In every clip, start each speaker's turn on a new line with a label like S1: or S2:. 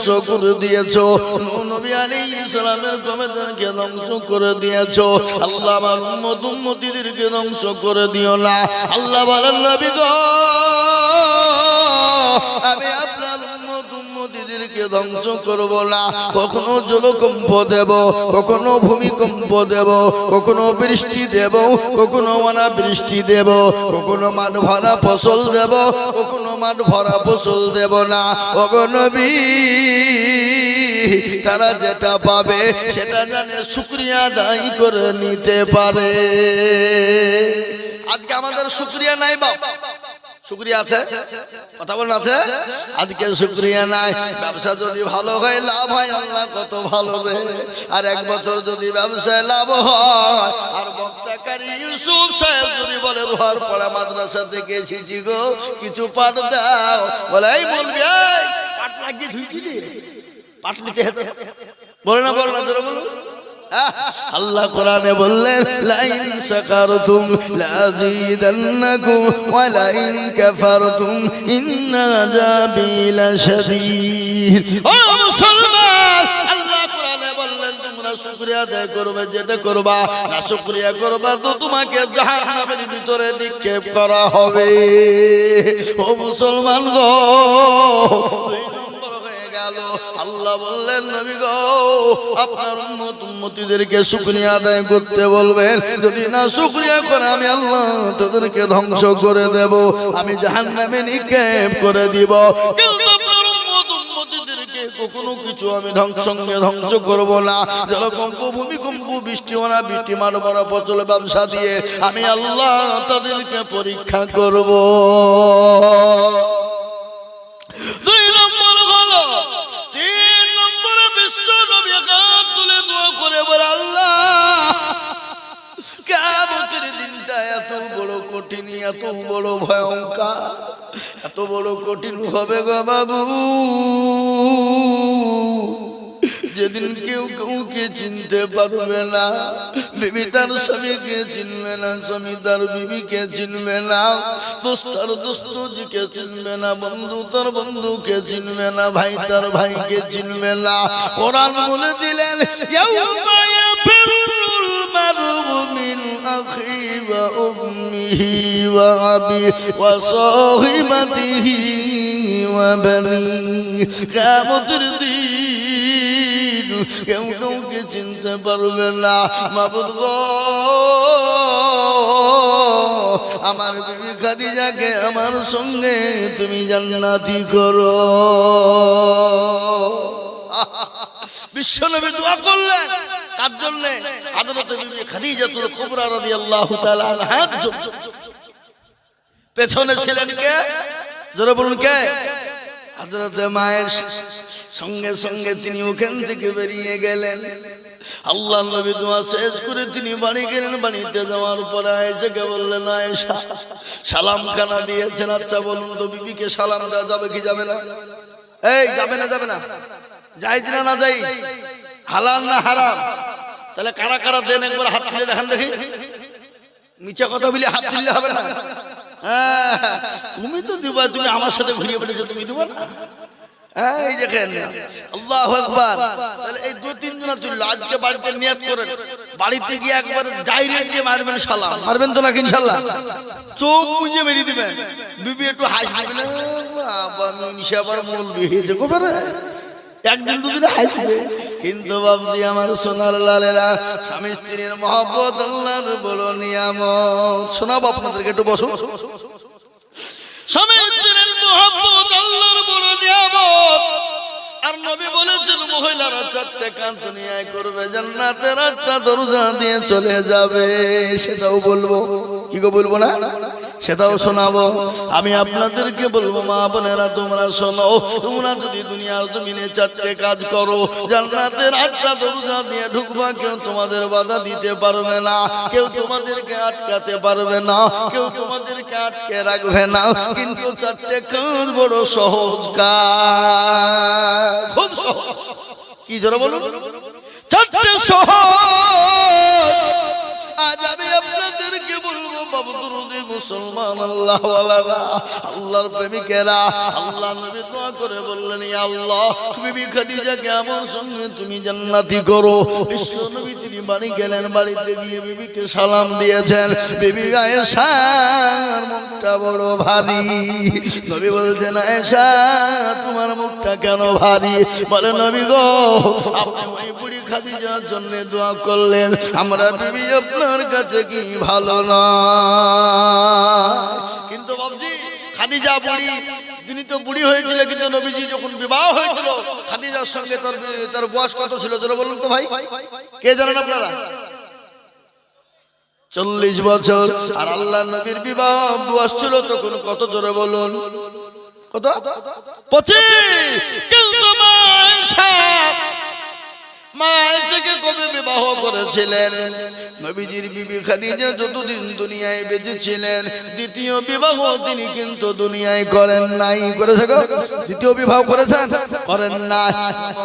S1: ধ্বংস করে দিয়েছো, নূহ নবী আলাইহিস সালামের কওমকে ধ্বংস করে দিয়েছো। আল্লাহ আমার উম্মত উম্মতিদেরকে ধ্বংস করে দিও না। আল্লাহ বলেন নবী গো, আমি আপনার উম্মত উম্মতিদেরকে ধ্বংস করব না। কখনো জলকম্প দেব, কখনো ভূমিকম্প দেব, কখনো বৃষ্টি দেব, কখনো অনাবৃষ্টি দেব, কখনো মাঠ ভরা ফসল দেব, কখনো মাঠ ভরা ফসল দেব না। ওগো নবী, তারা যেটা পাবে সেটা জানে শুকরিয়া আদায় করে নিতে পারে। আজকে আমাদের শুকরিয়া নাই বাবা, শুকরিয়া আছে? কথা বলেন আছে? আজকে শুকরিয়া নাই। ব্যবসা যদি ভালো হয়, লাভ হয়, আল্লাহ কত ভালো রে। আর এক বছর যদি ব্যবসায় লাভ হয়, আর বক্তাকারী ইউসুফ সাহেব যদি বলে রোহার পাড়া মাদ্রাসা থেকে এসেছি গো, কিছু পাঠ দাও, বলে এই বলবি পাঠ লাগিয়ে ধুইছিলি, পাঠ নিতে বলে না, বল না, ধরে বলো। আল্লাহ কোরআনে বললেন লাইন শাকারতুম লাযীদান্নাকুম ওয়া লাইন কাফারতুম ইন্না আযাবি লাশাদীদ। ও মুসলমান, আল্লাহ কোরআনে বললেন তোমরা শুকরিয়া আদায় করবে, যেটা করবা না শুকরিয়া করবা তো তোমাকে জাহান্নামের ভিতরে নিক্ষেপ করা হবে। ও মুসলমান গো, আল্লাহ বললেন নবী গো, আপনার উম্মত উম্মতিদেরকে শুকরিয়া আদায় করতে বলবেন, যদি না শুকরিয়া করে আমি আল্লাহ তাদেরকে ধ্বংস করে দেব, আমি জাহান্নামে নিক্ষেপ করে দিব। কিন্তু আপনার উম্মত উম্মতিদেরকে কখনো কিছু আমি ধ্বংস করব না। জলকম্প, ভূমিকম্প, বৃষ্টি অনাবৃষ্টি, মাঠ ভরা ফসল, ব্যবসা দিয়ে আমি আল্লাহ তাদেরকে পরীক্ষা করব। দুই নম্বর হলো, তিন নম্বরে বিশ্ব নবী হাত তুলে দোয়া করে বলে আল্লাহ কিয়ামতের দিনটা এত বড় কঠিন, এত বড় ভয়ঙ্কর, এত বড় কঠিন হবে গো বাবু, যেদিন কেউ কাউকে চিনতে পারবে না। বিবি তার স্বামীকে চিনবে না, স্বামী তার বিবিকে চিনবে না, দোস্ত তার দোস্তকে চিনবে না, বন্ধু তার বন্ধুকে চিনবে না, ভাই তার ভাইকে চিনবে না। কোরআন বলে দিলেন ইয়াউমা ইয়াফিরুল মারউ মিন আখি ওয়া উম্মিহি ওয়া আবি ওয়া সাহিবাতিহি ওয়া বানি। কিয়ামতের দিন কেউ কাউকে চিনতে পারবে না। মাবুদ গো, আমার বিবি খাদিজাকে আমার সঙ্গে তুমি জান্নাতি করো। বিশ্বনবী দোয়া করলেন তার জন্য। হযরত বিবি খাদিজাতুল কুবরা রাদিয়াল্লাহু তাআলা আনহা পেছনে ছিলেন কে? জোরে বলুন কে? হযরত মায়ের সঙ্গে সঙ্গে তিনি ওখান থেকে বেরিয়ে গেলেন। আল্লাহ নবী দোয়া শেষ করে তিনি বাড়ি গেলেন। বাড়িতে যাওয়ার পরে আয়েশাকে বললেন, আয়েশা সালাম খানা দিয়েছেন, আচ্ছা বলুন তো বিবিকে সালাম দেওয়া যাবে কি যাবে না? এই যাবে না, যাবে না, জায়েজ না না জায়েজ, হালাল না হারাম? তাহলে কারা কারা দেন একবার হাত তুলে দেখান দেখি। মিছা কথা বলে হাত তুললে হবে না। তুমি তো দিবা, তুমি আমার সাথে ঘুরিয়ে বেড়েছো, তুমি দিবা না? এই দেখেন আল্লাহু আকবার। তাহলে এই দু তিন জন তুললো। আজকে বাড়িতে নিয়ত করেন, বাড়িতে গিয়ে একবার ডাইরেক্ট যে মারবেন সালাম, মারবেন তো নাকি ইনশাআল্লাহ? চোখ মুজে মেরে দিবেন। বিবি একটু হাসবে না, বাবা মিনসা আবার মুলবি হয়েছে গোবারে, একদিন দুদিন হাসবে। কিন্তু বাবজি আমার সোনার লালেরা, স্বামী স্ত্রীর মহব্বত আল্লাহর বড় নিয়ামত। শোনাবো আপনাদেরকে, একটু বসো। স্বামী স্ত্রীর মহব্বত আল্লাহর বড় নিয়ামত। আর নবী বলেছেন মহিলারা চারটে কাজ দুনিয়ায় করবে, জান্নাতের 8টা দরজা দিয়ে চলে যাবে। সেটাও বলবো, কি গো বলবো না? সেটাও শোনাবো। আমি আপনাদেরকে বলবো মা বোনেরা তোমরা শোনো, তোমরা যদি দুনিয়ার জমিনে চারটে কাজ করো, জান্নাতের 8টা দরজা দিয়ে ঢুকবা, কেউ তোমাদের বাধা দিতে পারবে না, কেউ তোমাদেরকে আটকাতে পারবে না, কেউ তোমাদেরকে আটকে রাখবে না। কিন্তু চারটে কাজ বড় সহজ কাজ, খুব সহজ। কি জোরে বলুন, চারটে সহজ। আজ আমি আপনাদেরকে বলবো গো বাবু দরুদি মুসলমান আল্লাহ ওয়ালারা, আল্লাহর প্রেমিকেরা, আল্লাহ নবী দোয়া করে বললেন, ইয়া আল্লাহ বিবি খাদিজাকে আমার সঙ্গে তুমি জান্নাতি করো। বিশ্ব নবী তিনি বাড়ি গেলেন, বাড়িতে গিয়ে বিবিকে সালাম দিয়েছেন। বিবি আয়েশার মুখটা বড় ভারী। নবী বলছেন, আয়েশা তোমার মুখটা কেন ভারী? বলে, নবী গো আপনি ওই বুড়ি খাদিজার জন্য দোয়া করলেন, আমরা বিবি আপনার কাছে কি ভালো না? কিন্তু বাবজি খাদিজা বুড়ি, তিনি তো বুড়ি হয়েছিল, কিন্তু নবীজি যখন বিবাহ হয়েছিল খাদিজার সঙ্গে তার বয়স কত ছিল জোরে বলুন তো ভাই, কে জানেন আপনারা? 40 বছর। আর আল্লাহ নবীর বিবাহ বয়স ছিল তখন কত জোরে বলুন? কত? 25। কিন্তু মা আয়েশাকে কবে বিবাহ করেছিলেন? নবীজির বিবি খাদিজা যতদিন দুনিয়ায় বেঁচে ছিলেন দ্বিতীয় বিবাহ তিনি কিন্তু দুনিয়ায় করেন নাই। করেছে গো? দ্বিতীয় বিবাহ করেছেন? করেন না।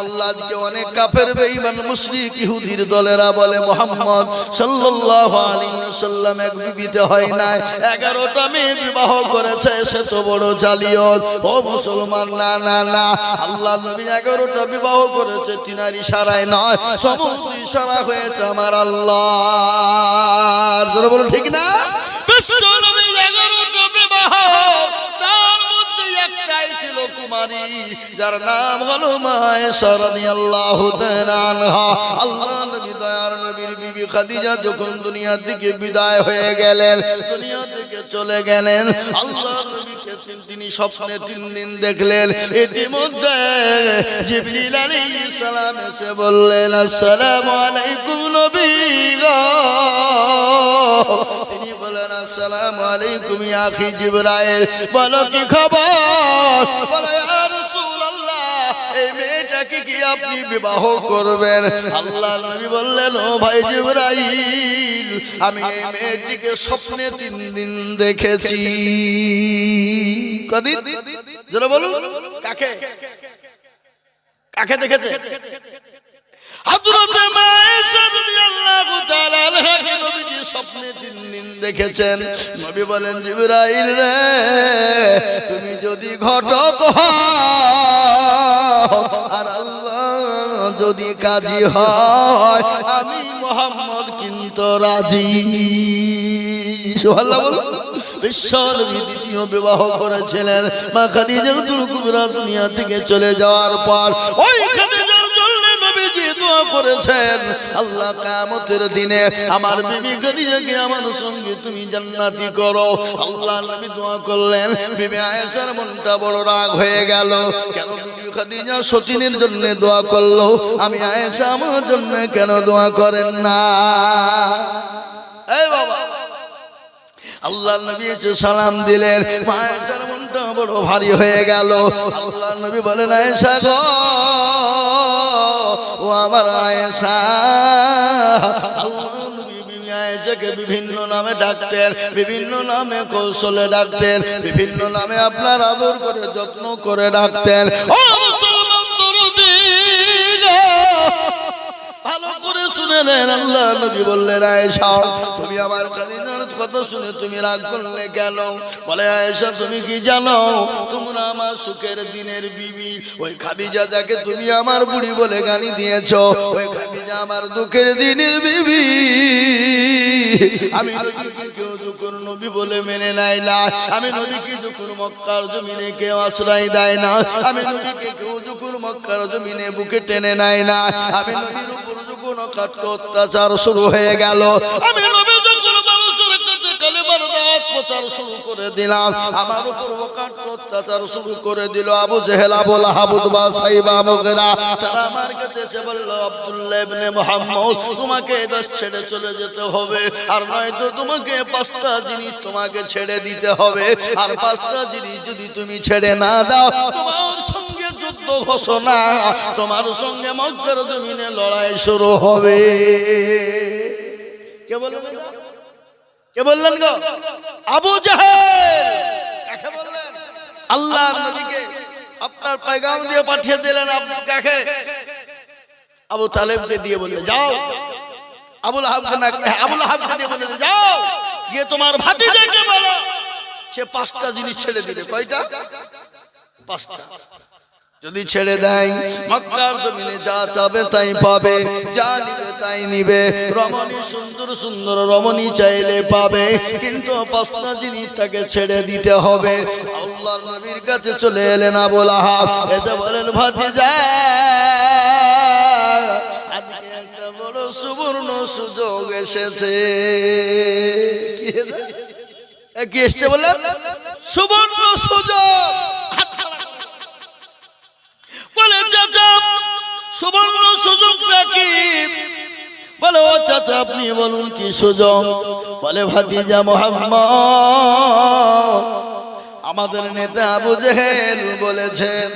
S1: আল্লাহকে অনেক কাফের বেঈমান মুশরিক ইহুদির দলেরা বলে মুহাম্মদ সাল্লাল্লাহু আলাইহি ওয়াসাল্লাম এক বিবিতে হয় নাই, 11টা মেয়ে বিবাহ করেছে, সে তো বড় জালিয়াত। ও মুসলমান, না না না, আল্লাহ নবী 11টা বিবাহ করেছে, তিনার ইশারায় নয়, সমস্ত ইশারা হয়েছে আমার আল্লাহর। জোরে বলুন ঠিক না? বিশ্ব নবীর 11টা বিবাহ, তার মধ্যে একটাই ছিল কুমারী, যার নাম হলো মা আয়েশা রাদিয়াল্লাহু তাআলা আনহা। আল্লাহ নবী দয়ার নবীর বিবি খাদিজা যখন দুনিয়া থেকে বিদায় হয়ে গেলেন, দুনিয়া থেকে চলে গেলেন, আল্লাহ নবীকে তিনি স্বপ্নে 3 দিন দেখলেন। ইতিমধ্যে জিবরিল আলাইহিস সালাম এসে বললেন, আসসালামু আলাইকুম নবী গো। তিনি বলেন, আসসালামু আলাইকুম ইয়া আখি জিবরাইল, বলো কি খবর? বলে, ইয়া রাসূলুল্লাহ এই মেয়েটাকে কি আপনি বিবাহ করবেন? আল্লাহর নবী বললেন, ও ভাই জিবরাইল, আমি এই মেয়েটিকে স্বপ্নে 3 দিন দেখেছি। কদিন? যারা বলুন কাকে কাকে দেখেছে? হযরত মা আয়েশা রাদিয়াল্লাহু তাআলা আনহাকে নবীজি স্বপ্নে 3 দিন দেখেছেন। নবী বলেন, জিবরাইল রে, তুমি যদি ঘটক হও আর আল্লাহ যদি কাজী হয়, আমি মুহাম্মদ কিন্তু রাজি। সুবহানাল্লাহ বলুন। বিশ্বনবী দ্বিতীয় বিবাহ করেছিলেন। মা খাদিজাতুল কুবরা দুনিয়া থেকে চলে যাওয়ার পর ওই খাদিজার জন্য নবীজি দোয়া করেছেন, আল্লাহ কিয়ামতের দিনে আমার বিবি খাদিজাকে আমার সঙ্গে তুমি জান্নাতি করো। আল্লাহ নবী দোয়া করলেন। বিবি আয়েশার মনটা বড় রাগ হয়ে গেল, কেন বিবি খাদিজা সতীনের জন্য দোয়া করলো, আমি আয়েশা আমার জন্য কেন দোয়া করেন না? এই বাবা, আল্লাহ নবী এসে সালাম দিলেন, মা আয়েশার মনটা বড় ভারী হয়ে গেল। আল্লাহ নবী বলেন, আয়েশা গো, ও আমার আয়েশা। আল্লাহ নবী বিবি আয়েশাকে বিভিন্ন নামে ডাকতেন, বিভিন্ন নামে কৌশলে ডাকতেন, বিভিন্ন নামে আপনার আদর করে যত্ন করে ডাকতেন। ও মুসলমান দরদি গো, ভালো করে শুনে নেন। আল্লাহ নবী বললেন, আয়েশা তুমি আমার খাদিজার কথা শুনে তুমি রাগ করলে কেন? বলে, আয়েশা তুমি কি জানো, তোমরা আমার সুখের দিনের বিবি, ওই খাদিজা যাকে তুমি আমার বুড়ি বলে গালি দিয়েছো, ওই খাদিজা আমার দুঃখের দিনের বিবি। আমি নবীকে কেউ যখন নবী বলে মেনে নেয় না, আমি নবীকে যখন মক্কার জমিনে কেউ আশ্রয় দেয় না, আমি নবীকে কেউ যখন মক্কার জমিনে বুকে টেনে নেয় না, আমি নবীর উপর যখন অকাট্য অত্যাচার শুরু হয়ে গেল, আমি নবী যখন মানুষের কাছে কালেমার দাওয়াত প্রচার শুরু করে দিলাম, আমার উপর অকাট্য অত্যাচার শুরু করে দিল আবু জেহেল, আবু লাহাব, উতবা, সাইবা, মুগীরা। তারা আমার কাছে এসে বলল, আব্দুল্লাহ ইবনে মুহাম্মদ, তোমাকে দেশ ছেড়ে চলে যেতে হবে, আর নয়তো তোমাকে 5টা জিনিস তোমাকে ছেড়ে দিতে হবে, আর 5টা জিনিস যদি তুমি ছেড়ে না দাও, তোমার সঙ্গে যুদ্ধ ঘোষণা, তোমার সঙ্গে মক্কার জমিনে লড়াই শুরু হবে। কে বললেন? কে বললেন গো? আবু জাহেল। কাকে বললেন? আল্লাহর নবীকে আপনার পয়গাম দিয়ে পাঠিয়ে দিলেন। কাকে? আবু তালেবকে দিয়ে বললেন, যাও। আবু লাহাবকে না, আবু লাহাবকে দিয়ে বললেন, যাও গিয়ে তোমার ভাতিজাকে বলো সে 5টা জিনিস ছেড়ে দিবে। কয়টা? 5টা। যদি ছেড়ে দেয় মক্কার জমিনে যা চাবে তাই পাবে, যা নিবে তাই নিবে। রমণী সুন্দর সুন্দর রমণী চাইলে পাবে, কিন্তু 5টা জিনিস তাকে ছেড়ে দিতে হবে। আল্লাহর নবীর কাছে চলে এলেন আবু লাহাব, এসে বলেন ভাতিজা আজকে একটা বড় সুবর্ণ সুযোগ এসেছে। কি এসছে বলে? সুবর্ণ সুযোগ। বলে চাচা সুবর্ণ সুযোগটা কি? বলে ও চাচা আপনি বলুন কি সুযোগ? বলে ভাতিজা মুহাম্মদ আমাদের নেতা আবু জেহেল বলেছেন,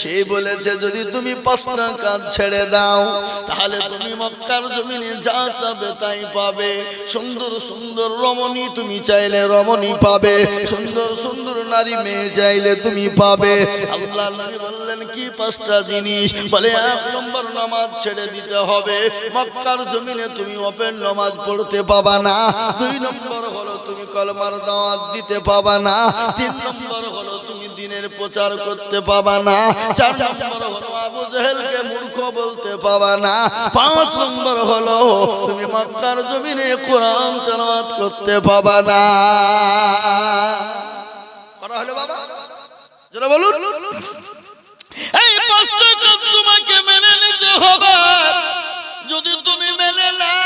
S1: সেই বলেছে যদি তুমি 5টা কাজ ছেড়ে দাও তাহলে তুমি মক্কার জমিনে যা চাবে তাই পাবে। সুন্দর সুন্দর রমণী তুমি চাইলে রমণী পাবে, সুন্দর সুন্দর নারী মেয়ে চাইলে তুমি পাবে। আল্লাহ নবী বললেন কি 5টা জিনিস? বলে 1 নম্বর নামাজ ছেড়ে দিতে হবে, মক্কার জমিনে তুমি ওপেন নামাজ পড়তে পাবা না। 2 নম্বর হলো তুমি কলমার দাওয়াত দিতে পাবা না। 3 নম্বর হলো তুমি দিনের প্রচার করতে পাবা না। 4 নম্বর হলো আবু জেহেলকে মূর্খ বলতে পাবা না। 5 নম্বর হলো তুমি মক্কার জমিনে কোরআন তেলাওয়াত করতে পাবা না। করা হলো বাবা? যারা বলুন এই 5টা কাজ তোমাকে মেনে নিতে হবে। যদি তুমি মেনে নাও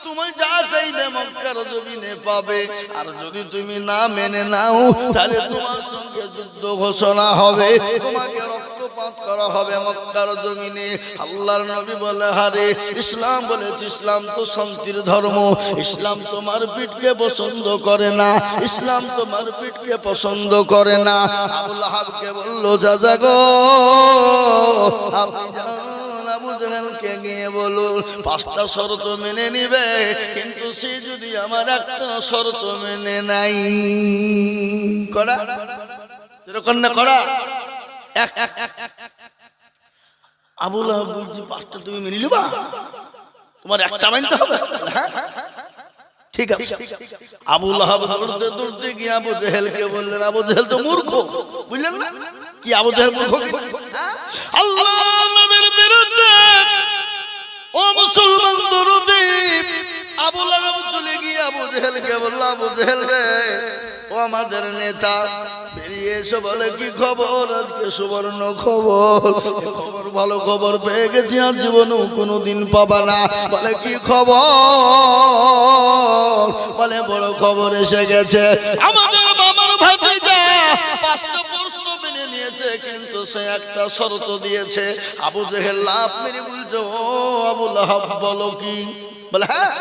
S1: তুমি যা চাইবে মক্কার জমিনে পাবে, আর যদি তুমি না মেনে নাও তাহলে তোমার সঙ্গে যুদ্ধ ঘোষণা হবে, তোমাকে রক্তপাত করা হবে মক্কার জমিনে। আল্লাহর নবী বলে হারে ইসলাম বলেছে ইসলাম তো শান্তির ধর্ম, ইসলাম তোমার পিঠকে পছন্দ করে না, ইসলাম তোমার পিঠকে পছন্দ করে না। আবু লাহাবকে বলল চাচা গো আপনি আবু জেহেলকে গিয়ে বলুন 5টা শর্ত মেনে নিবে, কিন্তু সে যদি আমার একটা শর্ত মেনে নাই। করা এরকম না করা? আবু লাহাব বলছে 5টা তুমি মেনে নিবা, তোমার একটা মানতে হবে। হ্যাঁ ঠিক আছে। আবু লাহাব দৌড়তে দৌড়তে গিয়ে আবু জেহেলকে বললেন, আবু জেহেল তো মূর্খ, বুঝলেন না? কি আবু জেহেল মূর্খ? আল্লাহর নবীর বিরুদ্ধে ও মুসলমান দরদি আবু লাহাব চলে গিয়ে আবু জেহেলকে বলল, আবু জেহেল রে ও আমাদের নেতা বেরিয়ে এসে বলে কি খবর? আজকে সুবর্ণ খবর, খবর ভালো খবর পেয়ে গেছি, আর জীবনেও কোনোদিন পাবা না। বলে কি খবর? বলে বড় খবর এসে গেছে, আমাদের বাবার ভাতিজা 5টা প্রশ্ন মেনে নিয়েছে, কিন্তু সে একটা শর্ত দিয়েছে। আবু জেহেল লাফ মেরে বলছে ও আবু লাহাব বলো কি? বলে হ্যাঁ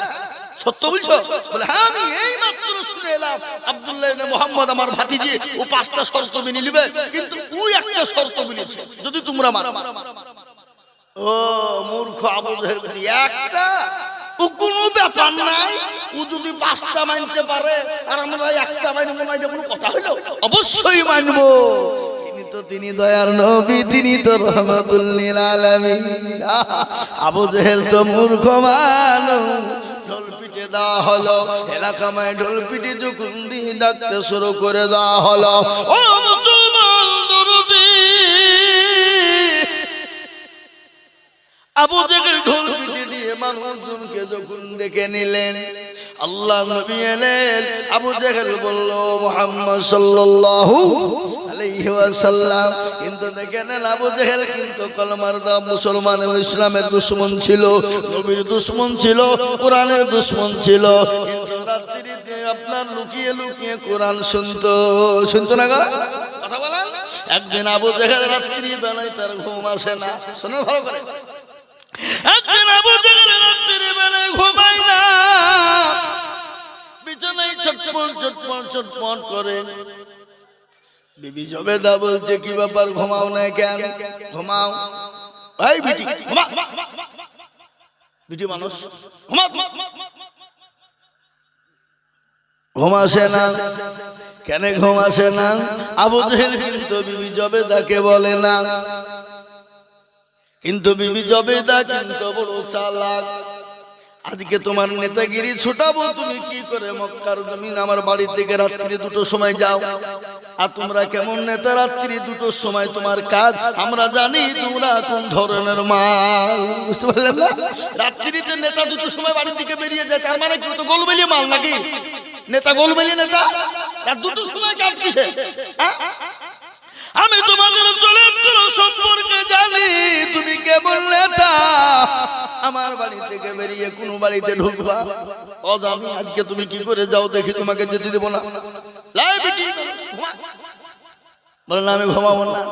S1: সত্য বলছো? বলে হ্যাঁ আমি এই মাত্র শুনে এলাম আব্দুল্লাহ ইবনে মুহাম্মদ আমার ভাতিজি ও 5টা শর্ত মেনে নিবে, কিন্তু ওই একটা শর্ত বলেছে যদি তোমরা মানো। ও মূর্খ আবু জেহেল বলছে একটা ও কোনো ব্যাপার নাই, ও যদি 5টা মানতে পারে আর আমরা একটা মানবো না, এটা কোনো কথা হলো? অবশ্যই মানবো। তিনি দয়ার নবী, তিনি তো রহমাতুল লিল আলামিন। আবু জেহেল তো মূর্খ মানুষ। ঢোল পিটে দেওয়া হলো, এলাকায় ঢোল পিটে যখন দিয়ে ডাকতে শুরু করে দেওয়া হলো, ও মুসলমান দরদি আবু জেহেল ঢোল পিটে দিয়ে মানুষজনকে যখন ডেকে নিলেন, আল্লাহ নবী এলেন। আবু জেহেল বলল মুহাম্মদ সাল্লাল্লাহু আলাইহি ওয়াসাল্লাম, কিন্তু দেখেন আবু জেহেল কিন্তু কলমার দাও মুসলমান এবং ইসলামের দুশমন ছিল, নবীর দুশমন ছিল, কোরআনের দুশমন ছিল, কিন্তু রাত্রিতে আপনার লুকিয়ে লুকিয়ে কোরআন শুনতো না কথা বলেন। একদিন আবু জেহেল রাত্রি বেলায় তার ঘুম আসে না, শোনো ভালো করে। একদিন আবু জেহেল রাত্রি বেলায় ঘুমায় না, বিছানায় চটপট চটপট চটপট করে। বিবি জবেদা বলছে কি ব্যাপার ঘুমাও না কেন? ঘুমাও এই বিটি ঘুমা, বিটি মানুষ ঘুমাসে না। কেন ঘুমাসে না? আবু জেহেল কিন্তু বিবি জবেদাকে বলে না, কিন্তু বিবি জবেদা কিন্তু বড় চালাক। আজকে তোমার নেতাগিরি ছুটাবো, তুমি কি করে মক্কার জমিন আমার বাড়ি থেকে রাত্রি 2টোর সময় যাও। আর তোমরা কেমন নেতা, রাত্রি 2টোর সময় তোমার কাজ আমরা জানি তোমরা কোন ধরনের মাল, বুঝতে পারলেন না? রাত্রিতে নেতা 2টোর সময় বাড়ি থেকে বেরিয়ে যায়, তার মানে কি তো গোলবেলি মাল নাকি? নেতা গোলবেলি নেতা, আর 2টোর সময় কাজ কিসে? আমি তোমাদের চরিত্র সম্পর্কে জানি, তুমি কেমন নেতা। আমার বাড়ি থেকে বেরিয়ে কোন বাড়িতে ঢুকবা অজামি, আজকে তুমি কি করে যাও দেখি, তোমাকে যেতে দেবো না। বলেন আমি ঘুমাবো না।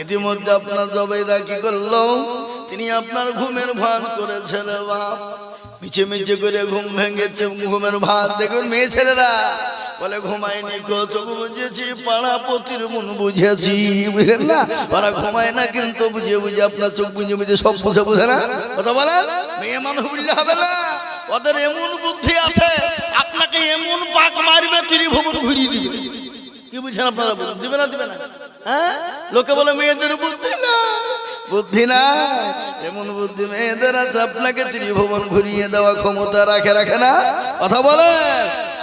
S1: ইতিমধ্যে আপনার জবেদা কি করলো, তিনি আপনার ঘুমের ভান করেছেন বাপ, মিছে মিছে করে ঘুম ভেঙেছে, ঘুমের ভাত। দেখুন মেয়ে ছেলেরা বলে ঘুমায়নি, চোখ বুঝেছি, পাড়া পতির মন বুঝেছি, বুঝলেন না? ওরা ঘুমায় না কিন্তু বুঝে বুঝে আপনার চোখ বুঝে বুঝে সব বুঝে, বুঝে না কথা বলেন? মেয়ে মানুষ বুঝলে হবে না, ওদের এমন বুদ্ধি আছে, আপনাকে এমন পাক মারবে ত্রিভুবন ঘুরিয়ে দিবে। কি বুঝছেন আপনারা? দিবে না দিবে না? হ্যাঁ, লোকে বলে মেয়েদের বুদ্ধি না, বুদ্ধি না, এমন বুদ্ধি মেয়েদের আছে, আপনাকে ত্রিভুবন ঘুরিয়ে দেওয়া ক্ষমতা রাখে, রাখে না? কথা বলে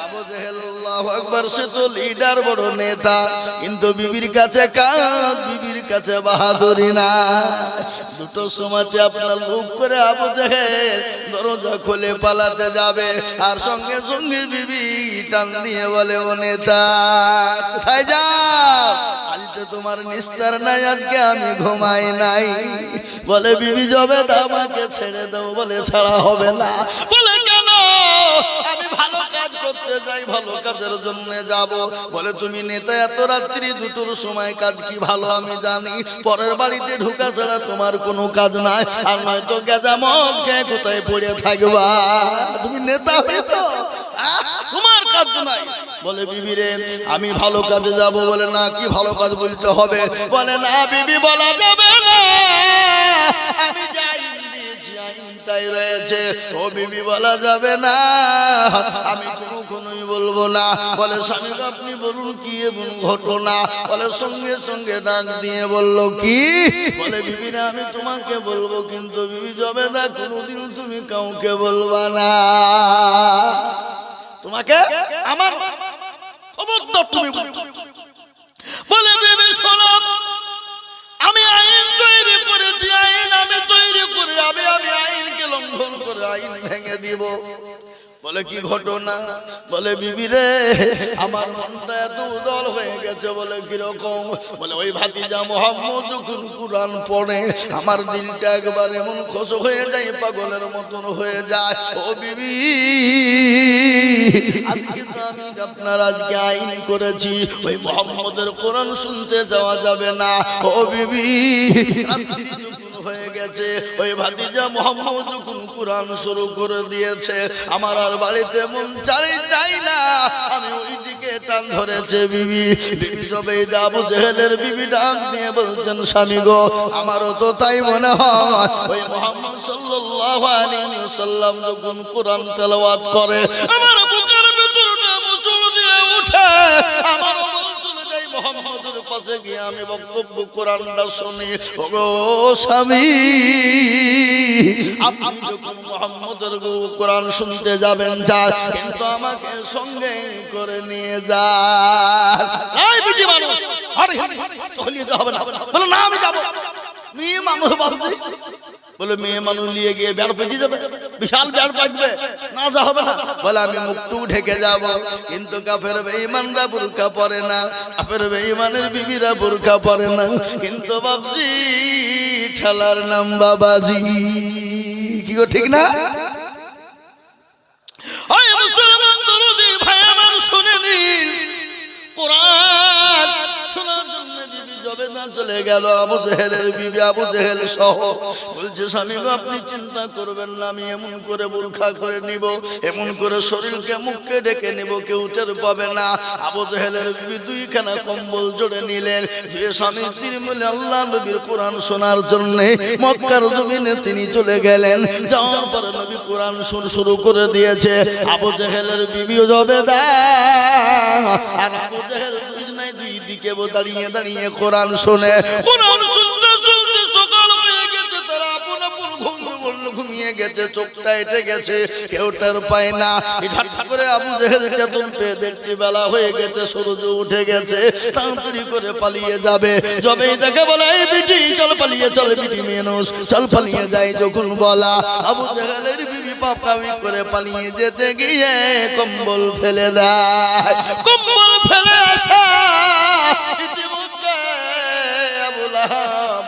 S1: আবু জেহেল, আল্লাহু আকবার, সে তো লিডার, বড় নেতা, কিন্তু বিবির কাছে কাজ, বিবির কাছে বাহাদুরি না। 2টোর সময়তে আপনার লোক করে আবু জেহেল দরজা খুলে পালাতে যাবে, আর সঙ্গে সঙ্গে বিবি টান দিয়ে বলে ও নেতা কোথায় যাও, আজকে তোমার নিস্তার নাই, আজকে আমি ঘুমাই নাই। বলে বিবি জবে আমাকে ছেড়ে দাও। বলে ছাড়া হবে না। বলে কেন? আমি ভালো কাজ করতে যাই, ভালো কাজের জন্য যাব। বলে তুমি নেতা, এত রাত্রি 2টোর সময় কাজ কি ভালো আমি জানি, পরের বাড়িতে ঢুকা ছাড়া তোমার কোনো কাজ নাই, আর নয়তো গেজা মদ খেয়ে কোথায় পড়ে থাকবা, তুমি নেতা হয়েছ, তোমার কাজ নাই। বলে বিবি রে আমি ভালো কাজে যাব। বলে না, কি ভালো কাজ বলতে হবে? বলে না বিবি বলা যাবে না, আমি যাই আইনটাই রয়েছে, ও বিবি বলা যাবে না, আমি কোনোই বলবো না। বলে স্বামী আপনি বলুন কি এমন ঘটনা? বলে সঙ্গে সঙ্গে ডাক দিয়ে বলল কি? বলে বিবি না আমি তোমাকে বলবো, কিন্তু বিবি যাবে না, কোনোদিন তুমি কাউকে বলবা না, তোমাকে আমার খবরদার তুমি। বলে বিবি শোনো, আমি আইন তৈরি করেছি, আইন আমি তৈরি করে আমি আইনকে লঙ্ঘন করে আইন ভেঙে দিব। বলে কি ঘটনা? বলে বিবি রে আমার মনটা এত উদল হয়ে গেছে। বলে কিরকম? বলে ওই ভাতিজা মোহাম্মদ যখন কুরআন পড়ে আমার দিলটা একবার এমন খোশ হয়ে যায়, পাগলের মতন হয়ে যায়। ও বিবি আজকে তো আমি আপনার আজকে আইন করেছি, ওই মোহাম্মদের কোরআন শুনতে যাওয়া যাবে না। ও বিবি রাত্রি হয়ে গেছে, ওই ভাতিজা মোহাম্মদ যখন কুরআন শুরু করে দিয়েছে, আমার আর বাড়িতে মন চাই না, আমি ওই দিকে টান ধরেছে। বিবি জবেদা আবু জেহেলের বিবি ডাক দিয়ে বলছেন স্বামী গো, আমারও তো তাই মনে হয়, ওই মুহাম্মদ সাল্লাল্লাহু আলাইহি ওয়াসাল্লাম যখন কুরআন তেলাওয়াত করে আমার বুকের ভিতরটা মোচড় দিয়ে ওঠে, আমার মোহাম্মদের পাশে গিয়ে আমি বক্তব্য কোরআনটা শুনি। ওগো স্বামী, আপনি যখন মোহাম্মদের কোরআন শুনতে যাবেন যান, কিন্তু আমাকে সঙ্গে করে নিয়ে যান। এই বুঝি মানুষ নিয়ে যাওয়া হবে না। বলো না আমি যাবো। মেয়ে মানুষ ভাবছি, বলে মেয়ে মানুষ নিয়ে গিয়ে বেড় পেঁচিয়ে যাবে, বিশাল বেড় পাকবে, না যা হবে না। বলে আমি মুখটুক ঢেকে যাব, কিন্তু কাফের বেঈমানরা বুরকা পরে না, কাফের বেঈমানের বিবিরা বুরকা পরে না, কিন্তু বাবজি ঠেলার নাম বাবাজি। কি গো ঠিক না? ওই মুসলমান দরদি ভাই আমার শুনে নিন, কোরআন শোনার জন্য বিবি জবেদা চলে গেল আবু জেহেলের বিবি আবু জেহেল সহ। বলছে স্বামী গো আপনি চিন্তা করবেন না, আমি এমন করে বুরখা করে নিব, এমন করে শরীরকে মুখকে ডেকে নিব, কেউ টের পাবে না। আবু জেহেলের বিবি 2খানা কম্বল জোড়ে নিলেন, যে স্বামী তিনি মিলে আল্লাহ নবীর কোরআন শোনার জন্য মক্কার জমিনে তিনি চলে গেলেন। যাওয়ার পরে নবী কোরআন শুরু করে দিয়েছে। আবু জেহেলের বিবিও জবেদা আর আবু জেহেল দুই দিকে দাঁড়িয়ে দাঁড়িয়ে কোরআন শোনে। কোরআন শুনতে শুনতে সকাল হয়ে গেছে, তারা আপন আপন ঘুমিয়ে গেছে, চোখটা এঁটে গেছে, কেউ টের পায় না। হঠাৎ করে আবু জেহেল চেতন পেয়ে দেখছে বেলা হয়ে গেছে, সূর্য উঠে গেছে, তাড়াতাড়ি করে পালিয়ে যাবে। যবেই দেখে বলে এই বিটি চল পালিয়ে, চল বিটি মানুষ চল পালিয়ে যাই। যখন বলা আবু জেহেলের বিবি পাকামি করে পালিয়ে যেতে গিয়ে কম্বল ফেলে দেয়। কম্বল ফেলে আসা ইতিমধ্যে আবু লাহাব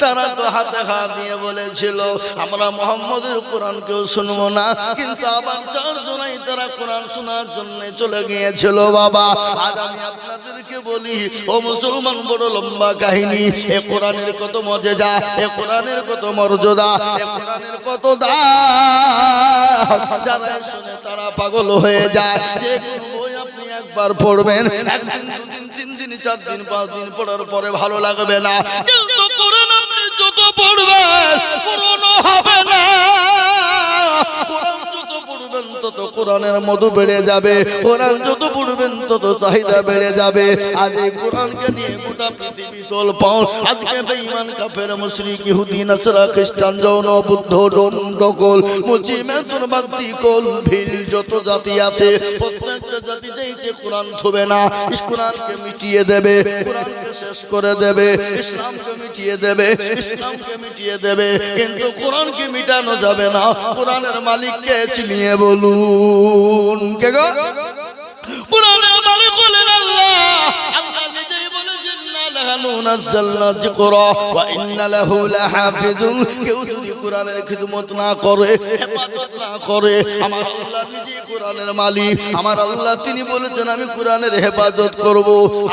S1: তারা তো হাতে হাত দিয়ে বলেছিল আমরা মুহাম্মদের কোরআনকেও শুনবো না, কিন্তু আবার চারজনাই তারা কোরআন শোনার জন্য চলে গিয়েছিল। বাবা আজ আমি আপনাদেরকে বলি ও মুসলমান, বড় লম্বা কাহিনী। এ কোরআনের কত মজেজা, এ কোরআনের কত মর্যাদা, এ কোরআনের কত দাম, যারা শুনে তারা পাগল হয়ে যায়। যে কোনো বই আপনি একবার পড়বেন, একদিন দুদিন তিন দিন চার দিন পাঁচ দিন পড়ার পরে ভালো লাগবে না, কিন্তু কোরআন আপনি যত পড়বেন পুরনো হবে না। কোরআন যত পড়বেন তত কোরআনের মধু বেড়ে যাবে, কোরআন যত পড়বেন তত চাহিদা বেড়ে যাবে। আজ এই কোরআনকে নিয়ে গোটা পৃথিবী তোলপাড়। আজকে বেঈমান কাফের মুশরিক ইহুদি নাসারা খ্রিস্টান যৌন বুদ্ধ ডোল মুচি মেতুন বাগদি কোল ভিল যত জাতি আছে, প্রত্যেকটা জাতি চাইছে কোরআন থবে না, কোরআনকে মিটিয়ে দেবে, কোরআনকে শেষ করে দেবে, ইসলামকে মিটিয়ে দেবে, ইসলামকে মিটিয়ে দেবে, কিন্তু কোরআনকে মিটানো যাবে না। কোরআনের মালিককে চিনিয়ে বলুন কে গো? কোরআনের মালিক বলেন আল্লাহ। আল্লাহ নিজেই বলেছেন না লাহানু নাযালনা যিকরা ওয়া ইন্না লাহু লাহাফিজুন। কেউ যদি কোরআনের খিদমত না করে, হেফাজত না করে, আমার আল্লাহ নিজেই কোরআনের মালিক। আমার আল্লাহ তিনি বলেছেন আমি কোরআনের হেফাজত করব।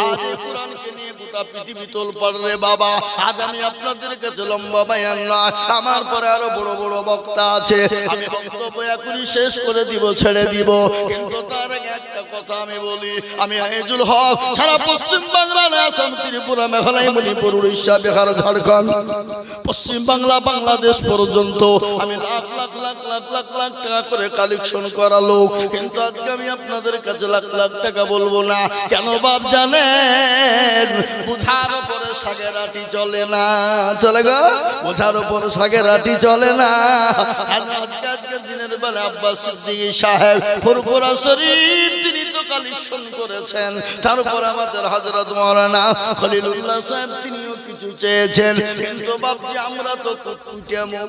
S1: আজ এই কোরআনকে নিয়ে গোটা পৃথিবী তোলপাড় রে বাবা। আজ আমি আপনাদের কাছে লম্বা বয়ান না, আমার পরে আরো বড় বড় বক্তা আছে, আমি বক্তব্য এখনই শেষ করে দিব, ছেড়ে দিব, কিন্তু তার আগে একটা কথা আমি বলি। আমি আইজুল হক সারা পশ্চিম বাংলা, আসাম, ত্রিপুরা, মেঘালয়, মণিপুর, উড়িষ্যা, বিহার, ঝাড়খণ্ড, পশ্চিম বাংলা, বাংলাদেশ পর্যন্ত আমি লাখ লাখ লাখ লাখ লাখ লাখ টাকা করে কালেকশন করা লোক, কিন্তু আজকে আমি আপনাদের কাছে লাখ লাখ টাকা বলবো না। কেন বাপ জানেন? বুঝার উপরে শাকের আটি চলে না, চলে গো? বুঝার উপরে শাকের আটি চলে না। আজকের দিনের বেলা আব্বাস সিদ্দিকী সাহেব ফুরফুরা শরীফ তিনি তো কালেকশন করেছেন, তারপর আমাদের হযরত মাওলানা খলিলুল্লাহ সাহেব তিনিও কিছু চেয়েছেন, কিন্তু বাপজি আমরা তো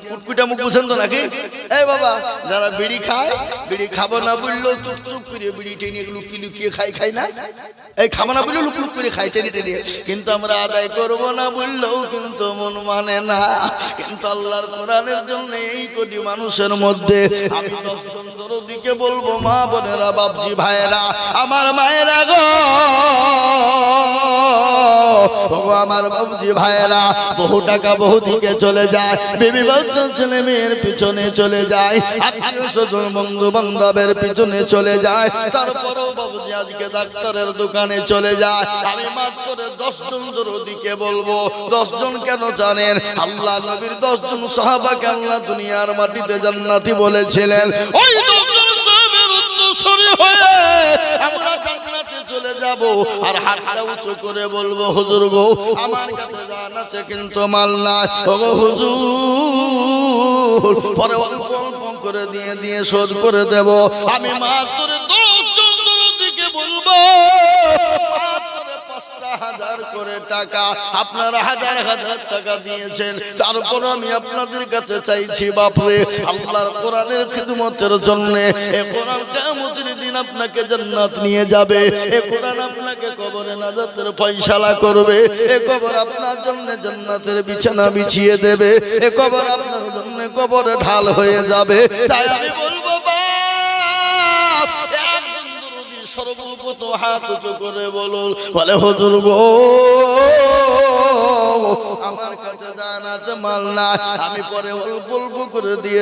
S1: কুটকুটা মুখ বুঝেন তো নাকি? এই বাবা যারা বিড়ি খায়, বিড়ি খাবো না বললেও চুপ চুপ করে বিড়ি টেনে লুকিয়ে লুকিয়ে খাই না, এই খাবো না বললেও লুক লুক করে খাই টেনে টেনে, কিন্তু আমরা আদায় করবো না বললেও কিন্তু মন মানে না। কিন্তু আল্লাহর কোরআনের জন্য এই কোটি মানুষের মধ্যে আমি 10 জন দরদিকে বলবো, মা বোনেরা, বাপজি ভাইয়েরা, আমার মায়েরা গো, আমার বাবুজি ভাইয়েরা, বহু টাকা বহু দিকে চলে যায়, বিবি বাচ্চা ছেলে মেয়ের পিছনে চলে যায়, আত্মীয় স্বজন বন্ধু বান্ধবের পিছনে চলে যায়, তারপরেও বাবুজি আজকে ডাক্তারের দোকানে চলে যায়। আমি মাত্র 10 জন দরদিকে বলবো। 10 জন কেন জানেন? আল্লাহ নবীর 10 জন সাহাবাকে আল্লাহ দুনিয়ার মাটিতে জান্নাতি বলেছিলেন। ওই 10 জন সাহাবের উত্তরসূরি হয়ে আমরা জান্নাতে চলে যাব, আর হাতটা উঁচু করে বলবো, হুজুর গো আমার কাছে জান আছে কিন্তু মাল নাই, ওগো হুজুর পরে অল্প অল্প করে দিয়ে দিয়ে শোধ করে দেব। আমি মাত্র 10 জন দরদিকে বলবো, মাত্র 5,000 করে টাকা, আপনারা হাজার হাজার টাকা দিয়েছেন, তারপর আমি আপনাদের কাছে চাইছি বাপরে আল্লাহর কোরআনের খিদমতের জন্য। এই কোরআন কিয়ামতের দিন আপনাকে জান্নাত নিয়ে যাবে, এই কোরআন আপনাকে কবরে নাজাতের ফয়সালা করবে, এই কবর আপনার জন্য জান্নাতের বিছানা বিছিয়ে দেবে, এই কবর আপনার জন্য কবরে ঢাল হয়ে যাবে। তাই আমি বলবো বাপ, একজন দরদি সর্বপ্রথম হাত উঁচু করে বলুন, বলে হুজুর গো আমার কাছে জান আছে মাল না, আমি পরে অল্প অল্প করে দিয়ে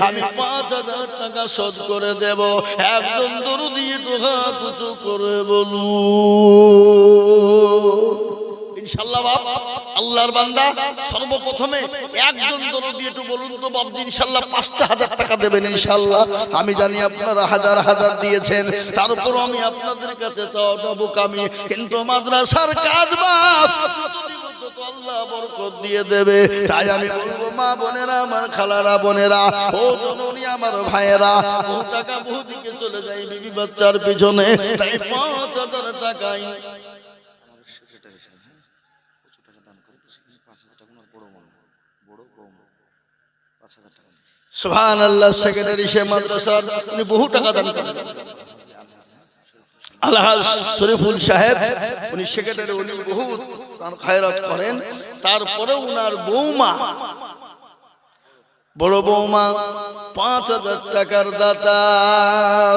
S1: আমি 5,000 টাকা শোধ করে দেব। একজন দরদি একটু হাত উঁচু করে বলুন ইনশাআল্লাহ। বাপ আল্লাহর বান্দা সর্বপ্রথমে একজন দরদি একটু বলুন তো বাপ, ইনশাআল্লাহ 5,000 টাকা দেবেন ইনশাআল্লাহ। আমি জানি আপনারা হাজার হাজার দিয়েছেন, তারপর আমি আপনাদের কাছে চাওয়াটা বোকামি, কিন্তু মাদ্রাসার কাজ বাপ তত আল্লাহ বরকত দিয়ে দেবে। তাই আমি বলবো মা বোনেরা, আমার খালারা বোনেরা, ও জননী আমার ভাইয়েরা, বহু টাকা বহু দিকে চলে যায় বিবি বাচ্চার পিছনে, তাই 5,000 টাকাই সুবহানাল্লাহ। সেক্রেটারি সে মাদ্রাসার উনি বহু টাকা দান করেন। আলহাজ শরীফুল সাহেব উনি সেক্রেটারি, উনি বহু খায়রাত করেন। তারপরে উনার বৌমা, বড় বৌমা 5,000 টাকার দাতা।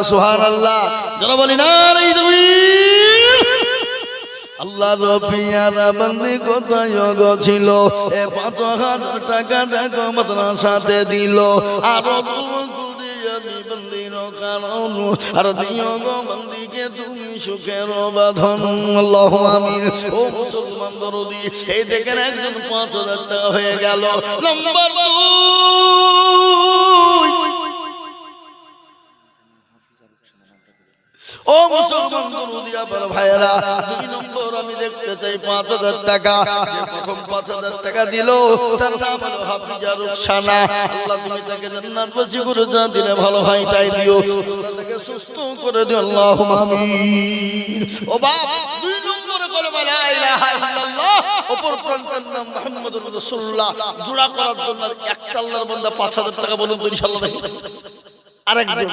S1: সুবহানাল্লাহ। যারা বলি না আল্লাহ রবিয়ারা বন্দি কোথায় ছিল, 5,000 টাকা দেখো মাদ্রাসাতে দিল। আরো আমি বন্দির কারণ আর দিও গো বন্দিকে তুমি সুখের বাঁধন। আল্লাহু আমিন। ও মুসলমান দরদি, এই দেখেন একজন 5,000 টাকা হয়ে গেল। নাম্বার 2, ও মুসলমান দরদি আমার ভাইয়েরা, 2 নম্বর আমি দেখতে চাই 5,000 টাকা। যে প্রথম 5,000 টাকা দিল তার নাম হলো হাফিজা রুকসানা। আল্লাহ তুমি তাকে জান্নাতবাসী করে যা দিলে ভালো হয় তাই দিও, আল্লাহ তাকে সুস্থ করে দিও। আল্লাহুম্মা আমিন। ও বাপ, 2 নম্বরে কলমা লা ইলাহা ইল্লাল্লাহ, অপর প্রান্তের নাম মুহাম্মদুর রাসূলুল্লাহ জোড়া করার জন্য একটা আল্লাহর বান্দা 5,000 টাকা বলুন তো ইনশাআল্লাহ দেখি। আরেকজন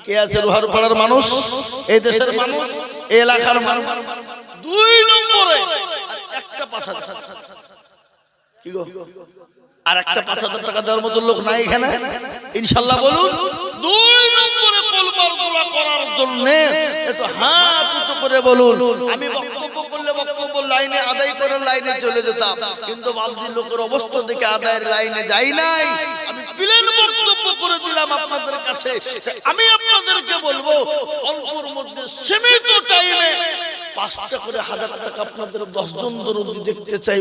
S1: কে আছে? রোহার পাড়ার মানুষ, এই দেশের মানুষ, এই এলাকার মানুষ। 2 নম্বরে আর একটা 5,000 কি গো, আর একটা 5,000 টাকা দেওয়ার মতো লোক নাই এখানে ইনশাআল্লাহ বলুন। 2 নম্বরে কলমার দোয়া করার জন্য একটু হাত উঁচু করে বলুন। আমি বক্তব্য করলে বক্তব্য লাইনে আদায় করে লাইনে চলে যেতাম, কিন্তু বাবজি লোকের অবস্থা দেখে আদায়ের লাইনে যাই নাই। আমি প্লেন বক্তব্য করে দিলাম আপনাদের কাছে। আমি আপনাদেরকে বলবো অল্পর মধ্যে সীমিত টাইমে 5টা করে 1,000 টাকা আপনাদের 10 জন দরদি দেখতে চাই।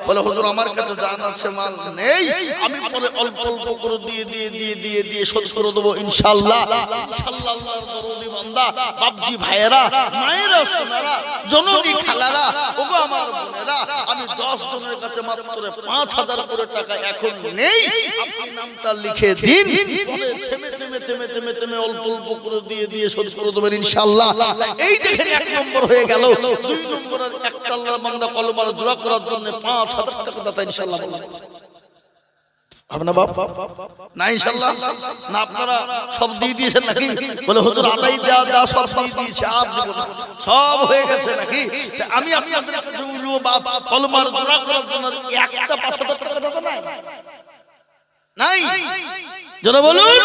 S1: বলে হুজুর আমার কাছে জান আছে, মাল নেই, আমি পরে অল্প অল্প করে দিয়ে শোধ করে দেবো ইনশাআল্লাহ। ইনশাআল্লাহ আল্লাহর দরদি বান্দা, বাপজি ভাইয়েরা, মায়েরা, সোনারা, জননী খালারা, ওগো আমার বোনেরা, আমি 10 জনের কাছে মাত্র 5,000 করে টাকা এখন নেই, আপনি নামটা লিখে দিন, পরে থেমে অল্প অল্প করে দিয়ে শোধ করে দেবেন ইনশাআল্লাহ। এই দেখেন 1 নম্বর হয়ে গেল। 2 নম্বরের একটা আল্লাহর বান্দা কলমার জোড়া করার জন্য 5,000 টাকা দাতা ইনশাআল্লাহ বলুন। আপনা বাপ না ইনশাআল্লাহ না, আপনারা সব দিয়ে দিয়েছেন নাকি? বলে হুজুর আদাই দেওয়া সব দিয়ে দিয়েছে, আর দেব না, সব হয়ে গেছে নাকি? আমি আপনাদের কাছে বলবো বাপ, কলমার জোড়া করার জন্য একটা 5,000 টাকা দাতা নাই যারা বলুন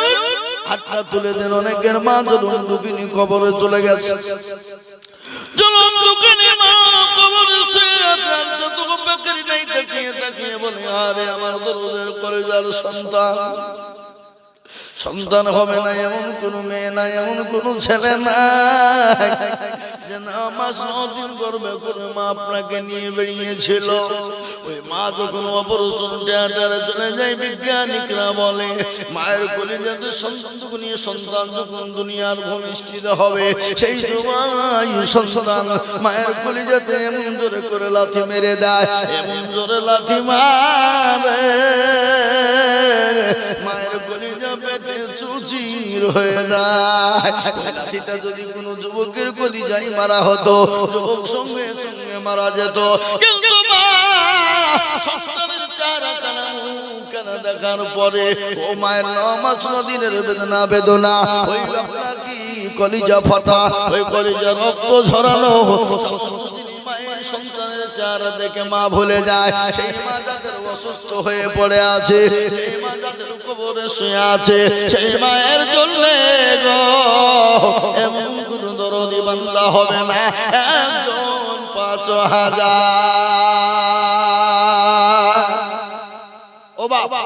S1: হাতটা তুলে দেন। অনেকের মা জলুন দুকিনি কবরে চলে গেছে, জলুন দুকিনি মা কবরে শুয়ে আছে, আর যতটুকু বেকারি নাই তাকিয়ে বলে আরে আমার দরদের কলেজার সন্তান হবে না, এমন কোন মেয়ে নাই, এমন কোন ছেলে নাই যে 9 মাস 9 দিন গর্ভে করে মা আপনাকে নিয়ে বেরিয়েছিল। ওই মা যখন অপারেশন থিয়েটারে চলে যায়, বিজ্ঞানিকরা বলে মায়ের কলিজাতে সন্তান যখন দুনিয়ার ভূমিষ্ঠিত হবে, সেই সময় সন্তান মায়ের কলিজাতে এমন জোরে করে লাথি মেরে দেয়, এমন জোরে লাথি মারে মায়ের কলিজা পেটে চুচির হয়ে যায়। লাঠিটা যদি কোনো যুবকের কলিজায় মারা হতো, যুবক সঙ্গে সঙ্গে মারা যেত, কিন্তু মা সন্তানের চেহারা কানা দেখার পরে ও মায়ের 9 মাস 9 দিনের বেদনা, ওই আপনার কি কলিজা ফাটা, ওই কলিজা রক্ত ঝরানো, মায়ের সন্তানের চেহারা দেখে মা ভুলে যায়। সেই মা যাদের অসুস্থ হয়ে পড়ে আছে, সেই মা যাদের কবরে শুয়ে আছে, সেই মায়ের জন্য গো এমন কোন দরদি বান্দা হবে না একজন 5,000। ও বাবা,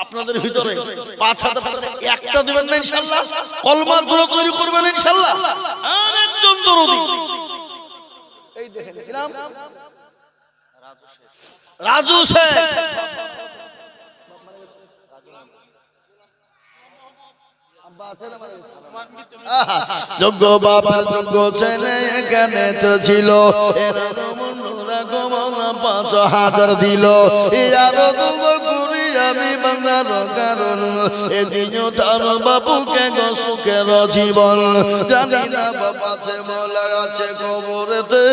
S1: আপনাদের ভিতরে 5,000 টাকা একটা দিবেন না ইনশাআল্লাহ? কলমা জোড়া তৈরি করবেন ইনশাআল্লাহ? আরেকজন দরদি এই দেখেন কি নাম? রাজু শেখ। যোগ্য বাবার যোগ্য ছেলে এখানে তো ছিল, 5,000 দিল। আরো দেবো করি আমি বাংলার কারণ এদিনও তার বাবুকে গো সুখের জীবন। জানি না বাবা আছে মোলা আছে কবরেতে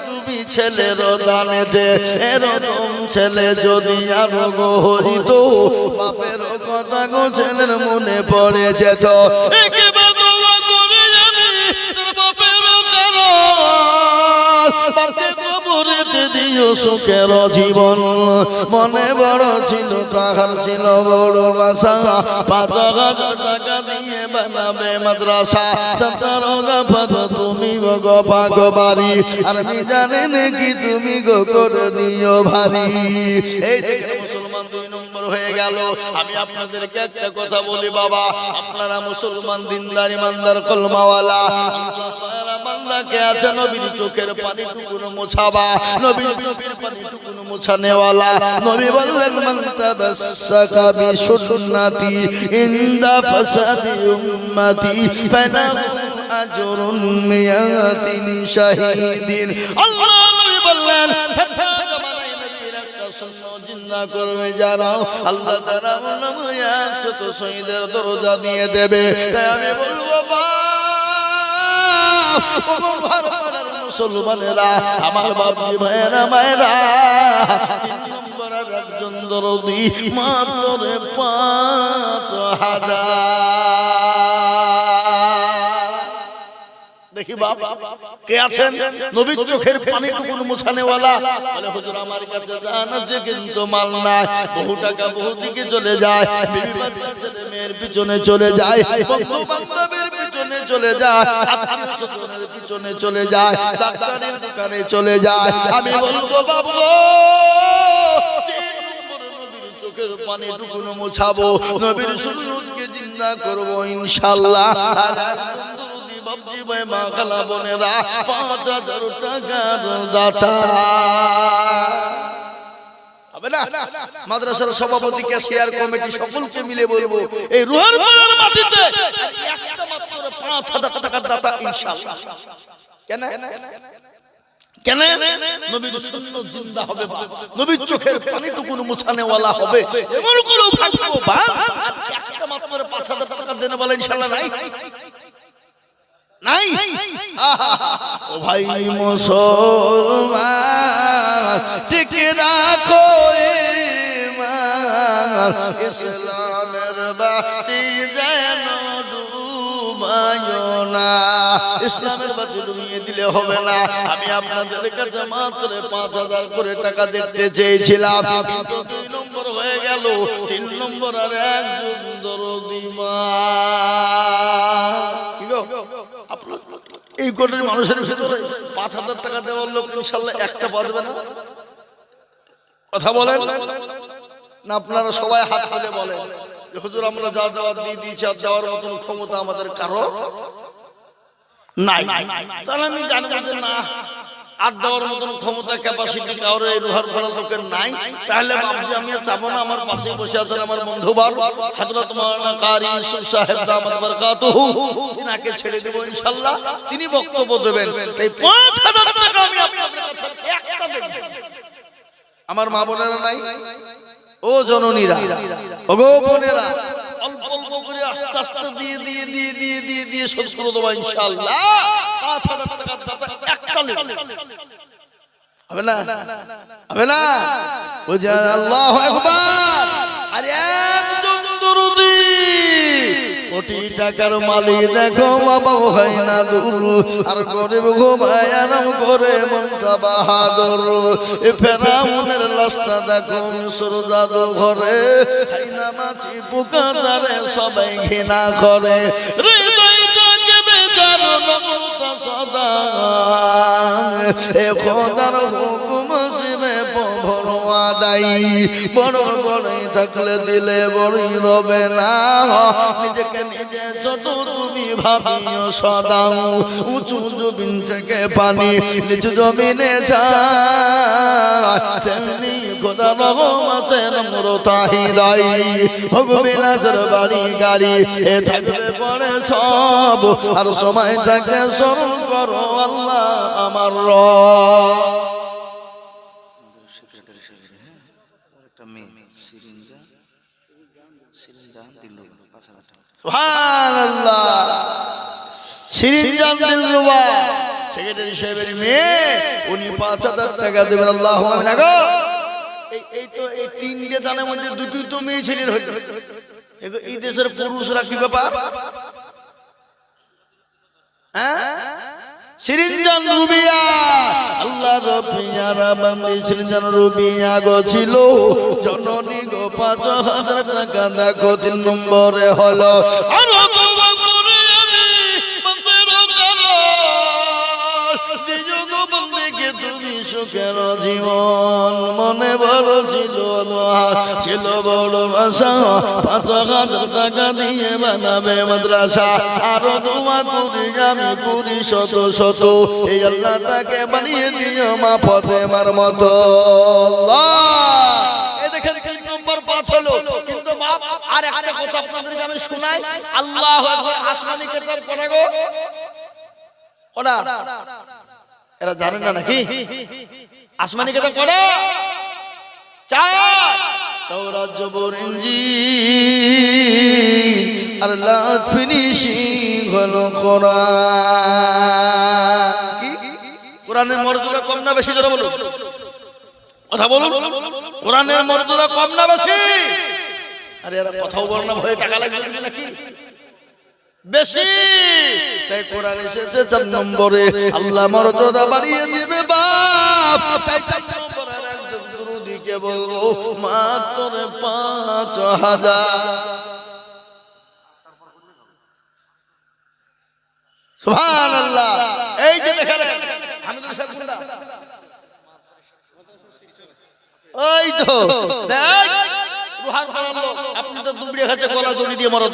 S1: তুমি ছেলের দানেতে এরকম ছেলে যদি আরো গো হইত বাপের কথা গো ছেলের মনে পড়ে যেত। সুখের জীবন মনে বড় ছিল টাকার ছিল বড় বাসা 5,000 টাকা দিয়ে বানাবে মাদ্রাসা। তুমি গো পাক বাড়ি আর আমি জানি নাকি তুমি গো করে দিও ভারী। এই দেখেন মুসলমান 2 নম্বর হয়ে গেল। আমি আপনাদেরকে একটা কথা বলি বাবা, আপনারা মুসলমান দিনদার ইমানদার কলমাওয়ালা বান্দাকে আছে নবীর চোখের পানিটুকু মোছাবা, নবীর চোখের পানিটুকু মোছানেওয়ালা। নবী বললেন মান তাবাসসাকা বিসুন্নতি ইনদা ফাসাদি উম্মতি ফালাহু আজরুন মিয়াতিন শাহীদিন। আল্লাহ নবী বললেন জিন্দা করবে যারা আল্লাহ তাআলা 100 শহীদের দরজা দিয়ে দেবে। তাই আমি বলবো মুসলমানেরা আমার বাপজি ভাইয়েরা মায়েরা 3 নম্বরের একজন দরদি মাত্র 5,000। দেখি বাপ কে আছেন নবীর চোখের পানিটুকু মোছানেওয়ালা? বলে হুজুর আমার কাছে জান আছে কিন্তু মাল নাই। বহু টাকা বহু দিকে চলে যায়, বিবি বাচ্চা ছেলে মেয়ের পিছনে চলে যায়, বন্ধু বান্ধবের পিছনে চলে যায়, আত্মীয় স্বজনের পিছনে চলে যায়, ডাক্তারের দোকানে চলে যায়। আমি বলবো বাবু নবীর চোখের পানিটুকু মোছাবো, নবীর সুন্নতকে জিন্দা করবো ইনশাআল্লাহ। আর বাবজি ভাই মা খালা বোনেরা 5,000 টাকার দাতা হবে না? মাদ্রাসার সভাপতি ক্যাশিয়ার কমিটি সকলকে মিলে বলবো এই রুহার পাড়ার মাটিতে একটা মাত্র 5,000 টাকার দাতা ইনশাআল্লাহ। কেন কেন? নবীর সুন্নাত জিন্দা হবে, নবীর চোখের পানিটুকু মোছানেওয়ালা হবে। এমন কোন ভাগ্যবান আর একটা মাত্র 5,000 টাকা দেনে বলে ইনশাআল্লাহ নাই নাই? ও ভাই মুসলমান ঠিক রাখো ঈমান, ইসলামের বাতি যেন ডুবায়ো না। ইসলামের বাতি ডুবিয়ে দিলে হবে না। আমি আপনাদের কাছে মাত্র 5,000 করে টাকা দেখতে চেয়েছিলাম, কিন্তু 2 নম্বর হয়ে গেল। 3 নম্বর আর একজন দরদি মা। কি গো এই কোটির মানুষের ভিতরে 5,000 টাকা দেওয়ার লোক ইনশাআল্লাহ একটা পাবে না? কথা বলেন না? আপনারা সবাই হাত তুলে বলেন যে হুজুর আমরা যা দেওয়ার দিয়ে দিয়েছি, আর দেওয়ার মতন ক্ষমতা আমাদের কারো নাই। তাহলে আমি জানি যে না, আর দেওয়ার মতন ক্ষমতা ক্যাপাসিটি কারো এই রুহার পাড়ার লোকের নাই। তাহলে বাবজি আমি চাবো না আমার পাশে বসে আছেন আমার বন্ধুবার হযরত মাওলানা কারি ইউসুফ সাহেব দামাত বরকাতুহু, তিনাকে ছেড়ে দেব ইনশাআল্লাহ, তিনি বক্তব্য দেবেন। তাই 5,000 টাকা আমি আপনাদের কাছে একটা দেব। আমার মা বোনেরা নাই? ও জননীরা, ওগো বোনেরা, অল্প অল্প করে আস্তে আস্তে দিয়ে দিয়ে দিয়ে দিয়ে দিয়ে দিয়ে শোধ করে দেবো ইনশাআল্লাহ। 5,000 টাকার দাতা একটা নেব হবে না? হবে না? বুঝা আল্লাহু আকবার। আরে একজন দরদি কোটি টাকার মালিক দেখো বাবা হয় না দূর, আর গরিব ঘুমায় আরাম করে মনটা বাহাদুর। এ ফেরাউনের লাশটা দেখো মিশর জাদু ঘরে, খাই না মাছি পোকা তারে সবাই ঘৃণা করে। হৃদয়টাকে বেজার নম্রতা সদা, এ খোদার হুকুম আসবে বড় আদাই। বড় বড়ই থাকলে দিলে বড়ই রবে না, নিজেকে নিজে ছোট তুমি ভাবিও সদাও। উঁচু জমিন থেকে পানি নিচু জমিনে যায়, তেমনি খোদা রহম আছে নম্রতা হৃদয়। ভোগবিলাসের বাড়ি গাড়ি এ থাকলে পরে সব, আর সময় থাকে স্মরণ করো আল্লাহ আমার রব।
S2: একটা মেয়ে সিরিঞ্জা দিলরুবা 5,000 টাকা।
S1: সুবহানাল্লাহ। সিরিঞ্জান দিলরুবা সেক্রেটারি সাহেবের মেয়ে, উনি 5,000 টাকা দেবেন। আল্লাহু আমিন। গো এই তো এই তিনটে দানের মধ্যে দুটো তো মেয়ে ছেলের হইল। এই দেশের পুরুষরা কি ব্যাপার? হ্যাঁ, সিরিঞ্জান রুবিয়া, আল্লাহ রবিয়ারা বান্দি সিরিঞ্জান রুবিয়া গো ছিল জননী গো 5,000 টাকা দেখো 3 নম্বরে হলো আরো তোমা করে আমি বন্দের কালো দিজো গো বন্দিকে তুমি সুখের জীবন। মনে বড় ছিল ছিল বড় আশা 5,000 টাকা দিয়ে বানাবে মাদ্রাসা। আরো দোয়া করি আমি করি শত শত, এই আল্লাহ তাকে বানিয়ে দিও মা ফাতেমার মতো। এই দেখেন 3 নম্বর 5 হলো। কিন্তু বাপ আর একটা কথা আপনাদেরকে আমি শোনাই। আল্লাহু আকবার। আসমানি কিতাব পড়া গো পড়া, এরা জানেন না নাকি? আসমানি কিতাব পড়া চায় তাওরাত জবর ইনজিল আর লাস্ট ফিনিশিং হলো কোরআন। কি কোরআনের মর্যাদা কম না বেশি? জোরে বলুন, কথা বলুন। কোরআনের মর্যাদা কম না বেশি? আরে এরা কথাও বল না, ভয়ে টাকা লাগবে নাকি? বেশি। তাই কোরআন এসেছে 4 নম্বরে, আল্লাহ মর্যাদা বাড়িয়ে দিবে বাপ। তাই 4 নম্বরে একজন দুরূদীকে বলবো মাত্র 5,000। সুবহানাল্লাহ। এই যে দেখেন হামিদুল সাহেব গুন্ডা, ওই তো দেখ রুহার পড়ালো, আপনি তো দুবড়ে খাচ্ছে গলা দড়ি দিয়ে মরো।